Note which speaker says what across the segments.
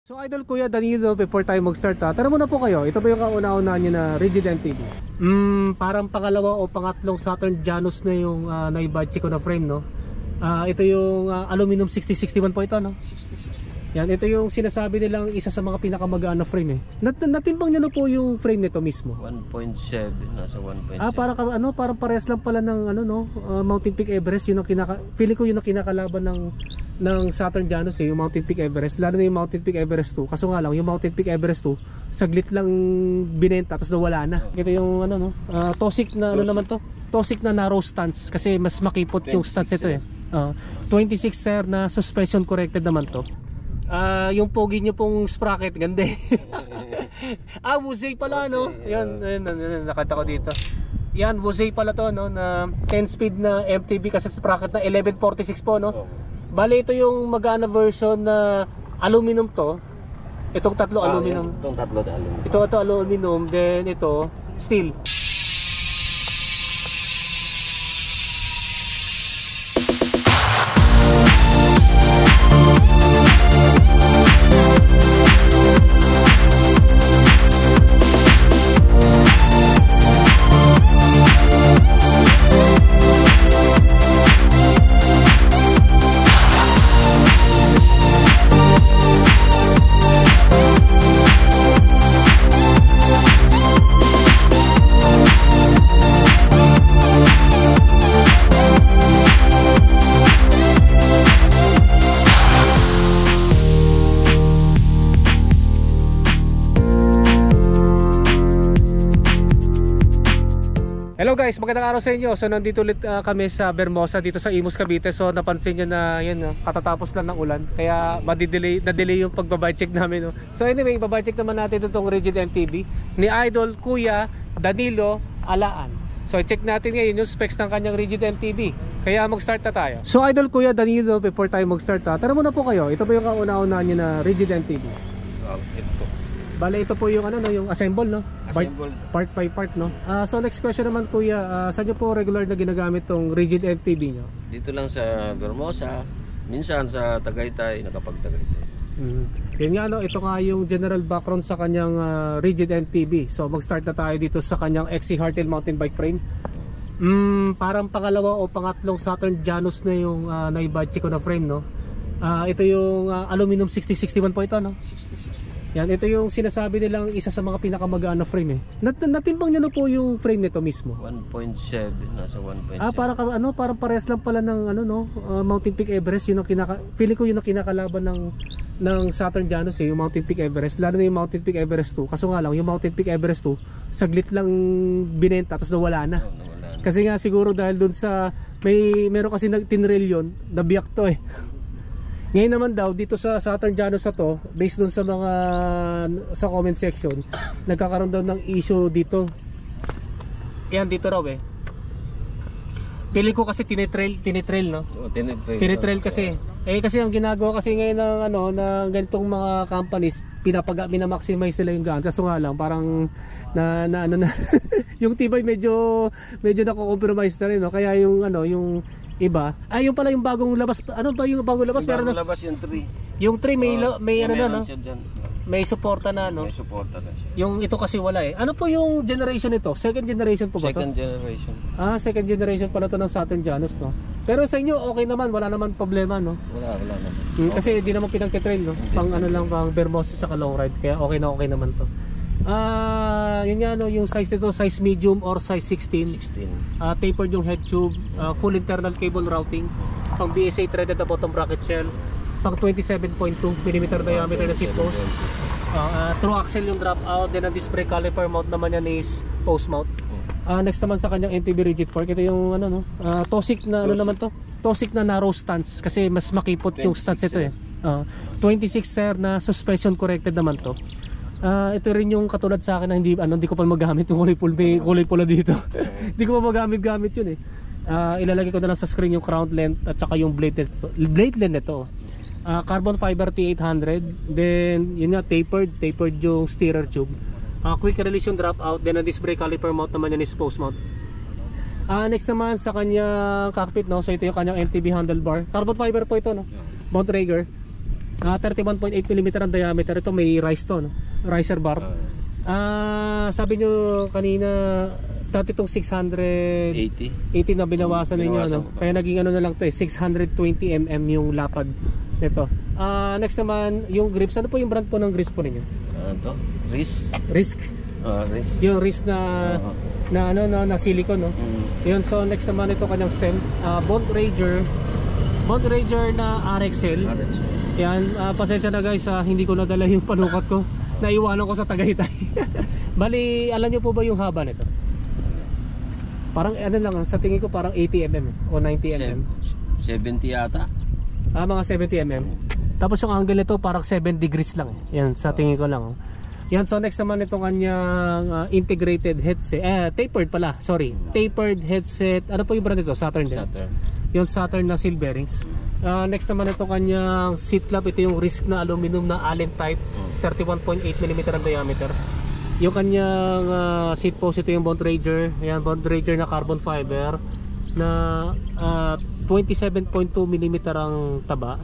Speaker 1: So idol Kuya Danilo, before tayo mag-start tara muna po kayo. Ito ba yung kauna-unahan nyo na rigid MTB? Parang pangalawa o pangatlong Saturn Janus na yung naibadge ko na frame, no? Ito yung aluminum 6061 po ito, no?
Speaker 2: 6060.
Speaker 1: Yan, ito yung sinasabi nilang isa sa mga pinakamagaan na frame eh. Natimbang niyo na po yung frame nito mismo.
Speaker 2: 1.7, nasa 1.7.
Speaker 1: Parang parehas lang pala ng Mountain Peak Everest, yun ang feeling ko yun ang kinakalaban ng Saturn Janus eh, yung Mountain Peak Everest, lalo na yung Mountain Peak Everest 2. Kaso nga lang, yung Mountain Peak Everest 2, saglit lang binenta tapos nawala na. Ito yung Tosic na naman to? Tosic na narrow stance kasi mas makipot yung stance ito eh. 26 sir na suspension corrected naman to. Yung pogi nyo pong sprocket, ganda eh. Wuzay pala, no? Yan, nakita ko dito. Yan, Wuzay pala to, no? Na 10 speed na MTB kasi sprocket na 1146 po, no? Bale, ito yung magana version na aluminum to. Itong tatlo aluminum.
Speaker 2: Itong tatlo na aluminum.
Speaker 1: Ito aluminum, then ito steel. Hello guys, magandang araw sa inyo. So nandito ulit kami sa Vermosa dito sa Imus, Cavite. So napansin nyo na yan, katatapos lang ng ulan. Kaya na-delay yung pagbabayad check namin. No? So anyway, babayad check naman natin itong rigid MTB ni Idol Kuya Danilo Alaan. So check natin ngayon yung specs ng kanyang rigid MTB. Kaya mag-start na tayo. So Idol Kuya Danilo, before tayo mag-start tara muna po kayo. Ito ba yung kauna-unahan nyo na rigid MTB?
Speaker 2: Ito.
Speaker 1: Bale, ito po yung yung assemble, no?
Speaker 2: Assemble.
Speaker 1: Part by part, no? So next question naman Kuya, saan nyo po regular na ginagamit tong rigid MTB nyo?
Speaker 2: Dito lang sa Vermosa, minsan sa Tagaytay, nakapag-Tagaytay.
Speaker 1: Yun nga, no? Ito nga yung general background sa kanyang rigid MTB. So mag-start na tayo dito sa kanyang XC Hardtail mountain bike frame. Parang pangalawa o pangatlong Saturn Janus na yung naibadge ko na frame, no? Ito yung aluminum 6061 po ito, no?
Speaker 2: 6060.
Speaker 1: Yan, ito yung sinasabi nilang isa sa mga pinakamagaan na frame eh. Natimbang niyo na po yung frame nito mismo.
Speaker 2: 1.7, nasa 1.7.
Speaker 1: Parang parehas lang pala ng Mountain Peak Everest, yun ang feeling ko yun ang kinakalaban ng Saturn Janus eh, yung Mountain Peak Everest, lalo na yung Mountain Peak Everest 2. Kaso nga lang, yung Mountain Peak Everest 2, saglit lang binenta tapos nawala na. Kasi nga siguro dahil dun sa meron kasi tinrail yun, nabiyak to eh. Ngayon naman daw dito sa Saturn Janus na to, based dun sa mga sa comment section, nagkakaroon daw ng issue dito. Yan dito raw eh. Pili ko kasi tinitrail, no? Tinitrail kasi. Kasi ang ginagawa kasi ngayon ng ganitong mga companies, minamaximize nila yung gaan. Kaso nga lang parang na yung tibay medyo nako-compromise na rin, no? Kaya yung iba. Yung pala yung bagong labas. Ano ba yung bagong labas?
Speaker 2: Yung bagong labas yung 3.
Speaker 1: Yung 3 may no? May suporta na, no?
Speaker 2: May suporta na siya.
Speaker 1: Yung ito kasi wala eh. Ano po yung generation nito? Second generation po ba to?
Speaker 2: Second generation.
Speaker 1: Second generation pala to ng Saturn Janus, no? Pero sa inyo okay naman, wala naman problema, no?
Speaker 2: Wala naman.
Speaker 1: Kasi hindi naman pinagtitrail, no? Pang lang, pang Vermosa at long ride. Kaya okay naman to. Yun nga, no, yung size nito, size medium or size 16. Tapered yung head tube, full internal cable routing, pang BSA threaded na bottom bracket shell, pang 27.2 mm diameter na seat post, through axle yung drop out, then ang disc brake caliper mount naman yan is post mount. Next naman sa kanyang MTB rigid fork, ito yung Tosic na naman to? Tosic na narrow stance kasi mas makipot yung stance ito eh. 26 sir na suspension corrected naman to. Ito rin yung katulad sa akin na hindi ko pa magamit yung kulay pula dito. Hindi ko pa magamit yun eh. Ilalagay ko na lang sa screen yung crown length at saka yung blade length nito. Carbon fiber T800, then yun nga tapered yung steerer tube. Quick release yung drop out, then ang disc brake caliper mount naman yan is post mount. Next naman sa kanyang cockpit, no? So ito yung kanyang MTB handlebar. Carbon fiber po ito, no? Mount Rager. 31.8mm ang diameter. Ito may rise to, no? Riser bar. Sabi nyo kanina dati itong 680 na binawasan ninyo, no? Kaya naging ano na lang to 620mm yung lapad nito. Next naman yung grips. Ano po yung brand po ng grips po ninyo?
Speaker 2: Ito? Risk?
Speaker 1: Risk?
Speaker 2: Risk.
Speaker 1: Yung risk na na silicone, no? Yun, so next naman ito kanyang stem. Bond Ranger na RXL. Yan, pasensya na guys, hindi ko nadala yung panukat ko. Naiwanan ko sa Tagaytay. Bali, alam niyo po ba yung haba nito? Parang ano lang, sa tingin ko parang 80mm o 90mm.
Speaker 2: 70 yata.
Speaker 1: Mga 70mm. Tapos yung angle nito parang 7 degrees lang. Yan, sa tingin ko lang. Yan, so next naman itong kanyang integrated headset. Tapered pala, sorry. Tapered headset. Ano po yung brand nito? Saturn din?
Speaker 2: Saturn.
Speaker 1: Yung Saturn na seal bearings. Next naman itong kanyang seat club. Ito yung Risk na aluminum na Allen type. 31.8mm ang diameter. Yung kanyang seat post, ito yung Bond Ranger. Ayan, Bond Ranger na carbon fiber na 27.2mm ang taba.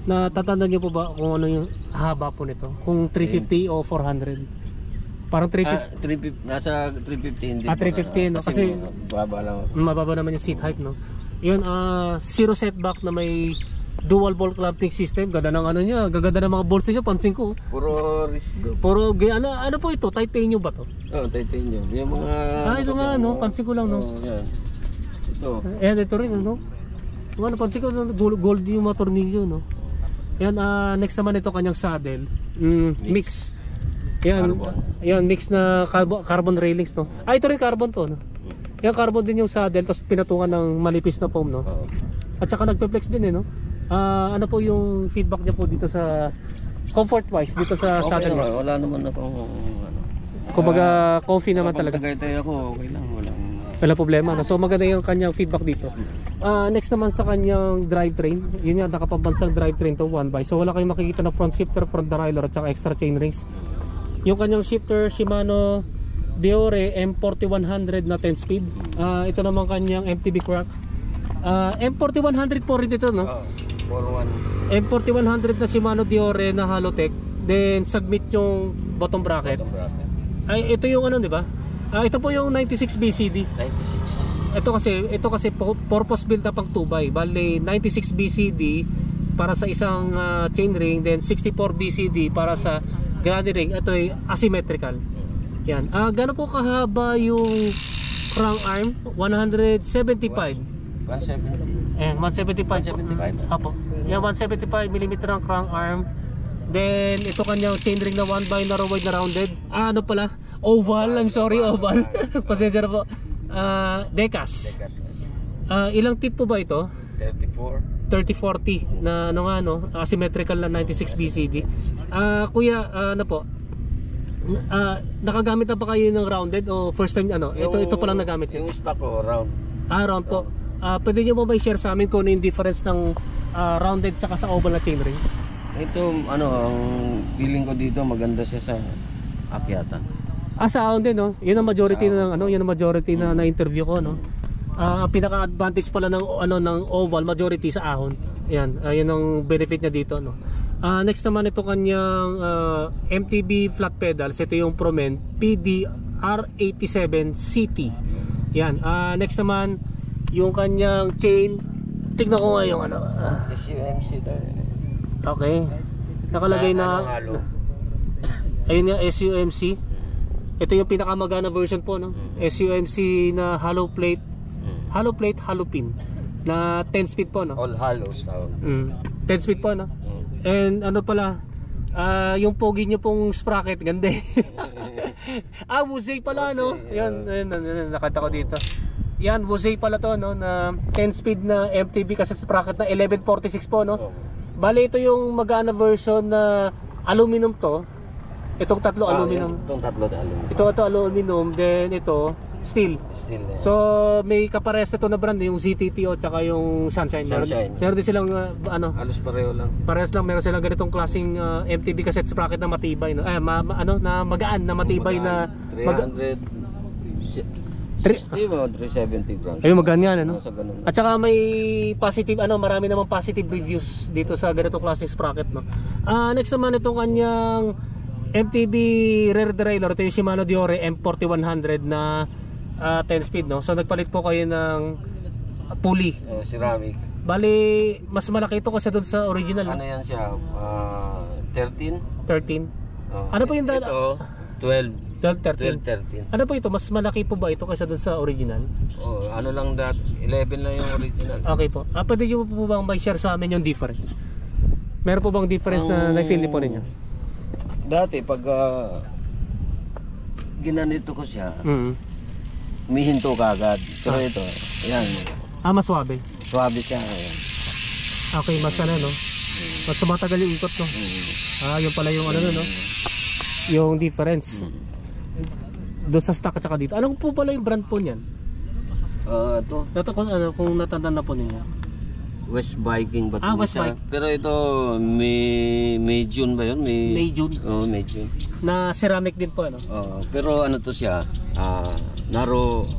Speaker 1: Natatandaan nyo po ba kung ano yung haba po nito? Kung 350 o 400? Parang 350.
Speaker 2: Nasa 350 hindi.
Speaker 1: 350, no? Kasi
Speaker 2: baba lang.
Speaker 1: mababa naman yung seat height, no? Yun, zero setback na may dual ball clamping system. Ganda ng ano niya, gaganda ng mga bolts niya, pansin ko.
Speaker 2: Puro risk.
Speaker 1: Puro, ano po ito? Titanium ba to?
Speaker 2: Titanium. Yung mga...
Speaker 1: ito nga, no? Pansin ko lang, no?
Speaker 2: Yan. Ito.
Speaker 1: Ayan, ito rin, no? Ano, pansin ko, gold yung mga tornilyo, no? Yan, next naman ito kanyang saddle. Mix. Yan,
Speaker 2: Carbon.
Speaker 1: Yan, mix na carbon railings, no? Ito rin carbon to, no? Yan, carbon din yung saddle, tapos pinatungan ng manipis na foam, no? At saka nagpe-flex din, no? Ano po yung feedback niya po dito sa comfort wise dito sa saddle niya?
Speaker 2: Wala naman akong
Speaker 1: Kumbaga comfy naman talaga.
Speaker 2: Tagaytay ako, okay lang,
Speaker 1: Wala problema, no? So maganda yung kanyang feedback dito. Next naman sa kanyang drivetrain, yun nga, nakapambansang drivetrain to 1x. So wala kayong makikita na front shifter, front derailleur at saka extra chain rings. Yung kanyang shifter, Shimano Deore M4100 na 10 speed. Ito naman kanyang MTB crank. M4100 po rin ito, no?
Speaker 2: 41.
Speaker 1: M4100 na Shimano Deore na Halotech. Then submit yung bottom bracket. Ay, ito yung ano, di ba? Ito po yung 96 BCD.
Speaker 2: 96.
Speaker 1: Ito kasi purpose built up ang 2x. Bale 96 BCD para sa isang chainring, then 64 BCD para sa granny ring. Ito ay asymmetrical. Yan. Gaano po kahaba yung crank arm? 175.
Speaker 2: 170.
Speaker 1: Ayan, 175.
Speaker 2: 175.
Speaker 1: Apo. Yan, 175mm ang crank arm. Then ito kanyang chainring na 1x narrow wide na rounded. Ano pala? Oval. I'm sorry, oval. Pasensya na po. Decas. Ilang teeth po ba ito?
Speaker 2: 34.
Speaker 1: 3040 na ano nga, no? Asymmetrical na 96 BCD. Kuya, ano po? Nakagamit na ba kayo ng rounded o first time ano? Ito pa lang nagamit niyo.
Speaker 2: Yung stock ko round.
Speaker 1: Round po. Pwede niyo ba may share sa amin kung ano yung difference ng rounded saka sa oval na chainring?
Speaker 2: Ito ang feeling ko dito maganda siya sa akyatan.
Speaker 1: Sa ahon din, no? Yun ang majority ng ano, yun ang majority na na-interview ko, no? Ang pinaka-advantage pala ng ng oval majority sa ahon. Ayan, yun ang benefit niya dito, no? Next naman ito kanyang MTB flat pedals. Ito yung Promen PDR87 CT. Yan. Next naman yung kanyang chain. Tignan ko nga yung ano.
Speaker 2: SUMC daw.
Speaker 1: Okay. Nakalagay na ayun nga, SUMC. Ito yung pinakamagana version po, no? SUMC na hollow plate, hollow pin na 10 speed po, no?
Speaker 2: All hollows tawag.
Speaker 1: 10 speed po, no? And ano pala, yung pogi nyo pong sprocket, ganda. Wuzay pala, no? Yan, nakita ko dito. Yan, Wuzay pala to, no? Na 10 speed na MTB kasi sprocket na 1146 po, no? Bale, ito yung magana version na aluminum to. Itong tatlo aluminum.
Speaker 2: Itong tatlo aluminum.
Speaker 1: Ito aluminum, then ito steel.
Speaker 2: Steel na.
Speaker 1: So may kaparehas na to na brand, yung ZTTO tsaka yung Sunshine. Meron din silang ano,
Speaker 2: halos pareho lang.
Speaker 1: Parehas lang, meron silang ganitong klaseng MTB cassette sprocket na matibay, no? Na magaan, na matibay na
Speaker 2: 300 60 o 370 grams.
Speaker 1: Ayun, maganda yan, ano?
Speaker 2: Nasa ganun.
Speaker 1: At saka may positive, marami namang positive reviews dito sa ganitong klaseng sprocket, no? Next naman itong kanyang MTB rear derailleur, ito yung Shimano Diore M4100 na 10 speed, no? So nagpalit po kayo ng pulley.
Speaker 2: Ceramic.
Speaker 1: Bali, mas malaki ito kasi doon sa original.
Speaker 2: Ano yan siya? 13?
Speaker 1: 13.
Speaker 2: Oh.
Speaker 1: Ano po yung
Speaker 2: Ito, 12.
Speaker 1: 12, 13.
Speaker 2: 12, 13.
Speaker 1: Ano po ito? Mas malaki po ba ito kaysa doon sa original?
Speaker 2: Oh, ano lang 11 lang yung original.
Speaker 1: Okay po. Pwede nyo po bang may-share sa amin yung difference? Meron po bang difference na na-feel po ninyo?
Speaker 2: Dati pag ginanito ko siya, humihinto ka agad. Pero ito, yan.
Speaker 1: Mas swabe.
Speaker 2: Swabe siya. Ayan.
Speaker 1: Okay, mas no? Mas tumatagal yung ikot, no? Yun pala yung no? Yung difference. Doon sa stock at saka dito. Ano po pala yung brand po niyan?
Speaker 2: Ito.
Speaker 1: Kung natandaan na po ninyo.
Speaker 2: West Viking ba ito?
Speaker 1: West Viking.
Speaker 2: Pero ito, May June ba yun?
Speaker 1: May June.
Speaker 2: May June.
Speaker 1: Na ceramic din po, ano?
Speaker 2: Pero ano to siya, narrow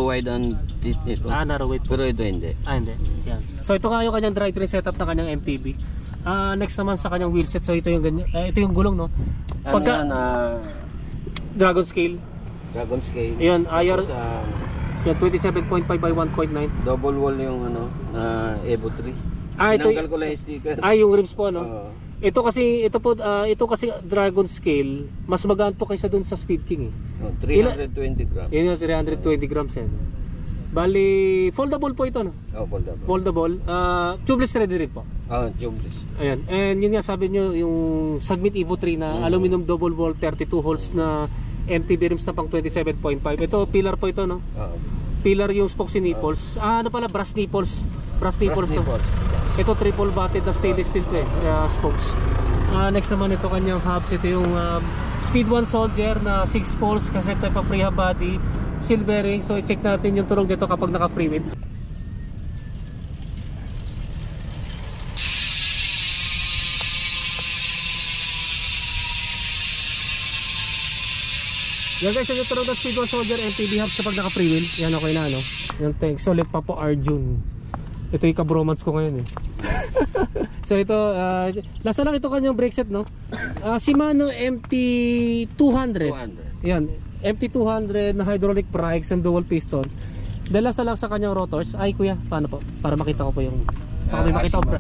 Speaker 2: wide ang teeth nito.
Speaker 1: Narrow wide po.
Speaker 2: Pero ito hindi.
Speaker 1: Hindi. Yan. So ito nga yung kanyang drivetrain setup na kanyang MTB. Next naman sa kanyang wheelset. So ito yung ganyan, ito yung gulong, no? Pagka Dragon scale.
Speaker 2: Dragon scale.
Speaker 1: Ayun, IR.
Speaker 2: Sa
Speaker 1: Yan, 27.5 by 1.9.
Speaker 2: double wall yung na Evo 3.
Speaker 1: Ito
Speaker 2: Tinanggal ko lang yung sticker.
Speaker 1: yung rims po, no? Ito kasi Dragon scale, mas magaan to kaysa dun sa Speed King, eh.
Speaker 2: 320 grams.
Speaker 1: Yun yung 320 grams, eh, no? Bali, foldable po ito, no?
Speaker 2: Foldable.
Speaker 1: Foldable. Tubeless thread rin po.
Speaker 2: Tubeless.
Speaker 1: Ayan. And yun nga, sabi nyo, yung Sagmit Evo 3 na aluminum double wall 32 holes na MTB rims na pang 27.5. Ito, pillar po ito, no? Pillar yung spokes and nipples. Ano pala, brass nipples. Brass nipples to. Ito, triple batted na stainless steel to, spokes. Next naman ito kanyang hubs. Ito yung Speed 1 Soldier na 6 poles kasi type of rehab body. Seal bearing. So i-check natin yung tunog dito kapag naka free wheel. Yan guys, yung tunog ng Speed 1 Soldier MTB hubs kapag naka free wheel. Yan, okay na, no? Yan, thanks. Solid pa po Arjun. Ito yung kabromance ko ngayon, eh. So ito, nasa lang ito kanyang brake set, no? Shimano MT200. Yan, MT200 na hydraulic brakes and dual piston. Dala sa lang sa kanyang rotors. Ay kuya, paano po? Para makita ko po yung... Baka may makita ko.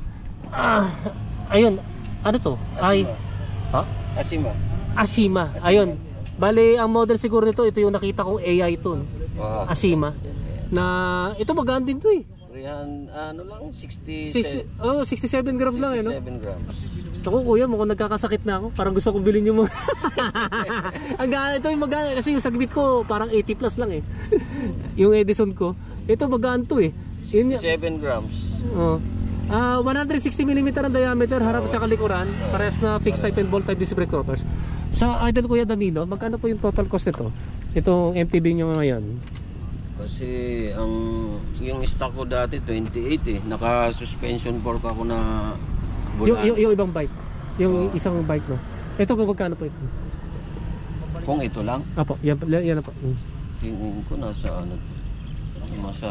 Speaker 1: Ayun, ano to? Ashima. Ayun. Bali, ang model siguro nito, ito yung nakita kong AI to, no? Ashima. Na, ito magaan din to, eh. 67 grams lang, eh, no?
Speaker 2: 67 grams.
Speaker 1: Ako kuya, mukhang nagkakasakit na ako. Parang gusto kong bilhin yung mga... ito yung magana. Kasi yung Sagmit ko, parang 80 plus lang, eh. Yung Edison ko. Ito magaan to, eh.
Speaker 2: 67 grams.
Speaker 1: 160mm ang diameter, harap at saka likuran. Parehas na fixed type and bolt type disc brake rotors. Sa idol kuya Danilo, magkano po yung total cost nito? Itong MTB nyo ngayon?
Speaker 2: Kasi yung stock ko dati 28 eh. Naka-suspension fork ako na bulan.
Speaker 1: Yung ibang bike. Yung isang bike, no? Ito po magkano po ito?
Speaker 2: Kung ito lang?
Speaker 1: Apo, yan na po.
Speaker 2: Tingin ko nasa nasa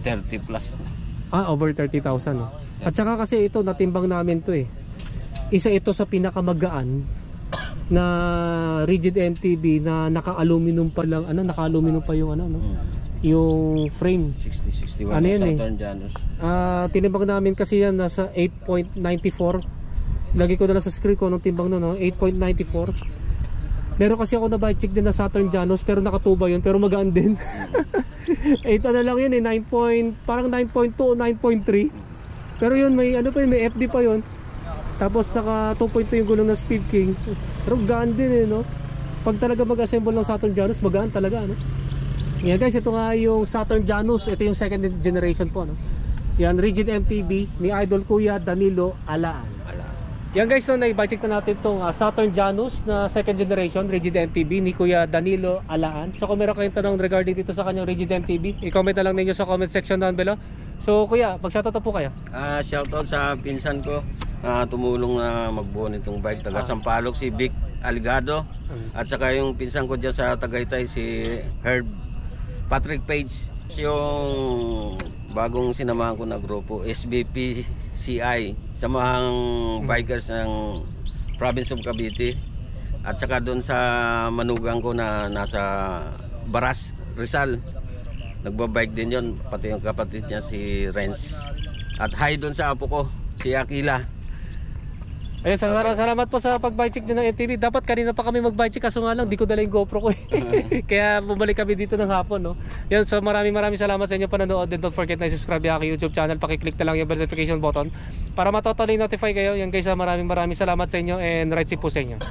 Speaker 2: 30 plus na.
Speaker 1: Over 30,000, no? At saka kasi ito, natimbang namin to, eh. Isa ito sa pinakamagaan na rigid MTB na naka-aluminum pa lang, naka-aluminum pa yung yung frame.
Speaker 2: 60-61
Speaker 1: Ano yan,
Speaker 2: Saturn Janus.
Speaker 1: Tinimbang namin kasi yan nasa 8.94. Lagi ko na lang sa screen ko nung timbang no, 8.94. Meron kasi ako na bike check din na Saturn Janus pero nakatuba yun pero magaan din. 8 lang yun, parang 9.2 o 9.3. Pero yun may may FD pa yun. Tapos naka 2.2 yung gulong ng Speed King. Pero gaan din, no? Pag talaga mag-assemble ng Saturn Janus, magaan talaga, no? Yan guys, ito nga yung Saturn Janus. Ito yung second generation po, no? Yan, rigid MTB ni Idol Kuya Danilo Alaan. Yan guys, no, na-check na natin itong Saturn Janus na second generation rigid MTB ni Kuya Danilo Alaan. So kung meron kayong tanong regarding dito sa kanyang rigid MTB, i-comment na lang ninyo sa comment section down below. So kuya, mag-shoutout po kayo.
Speaker 2: Shoutout sa pinsan ko tumulong na magbuo nitong bike. Taga Sampaloc si Vic Aligado at saka yung pinsan ko dyan sa Tagaytay si Herb Patrick Page. Yung bagong sinamahan ko na grupo SBP CI, samahang bikers ng province of Cavite, at saka doon sa manugang ko na nasa Baras, Rizal, nagbabike din yon, pati yung kapatid niya si Renz. At hi doon sa apo ko si Aquila.
Speaker 1: Ayun, salamat po sa pag-bike check nyo ng MTV. Dapat kanina pa kami mag-bike check, kaso nga lang di ko dala yung GoPro ko eh. Kaya bumalik kami dito ng hapon, no. Yan, so maraming salamat sa inyo panonood, and don't forget na subscribe yung aking YouTube channel. Paki-click na lang yung notification button para matotally notify kayo. Yan guys, maraming salamat sa inyo, and right safe po sa inyo.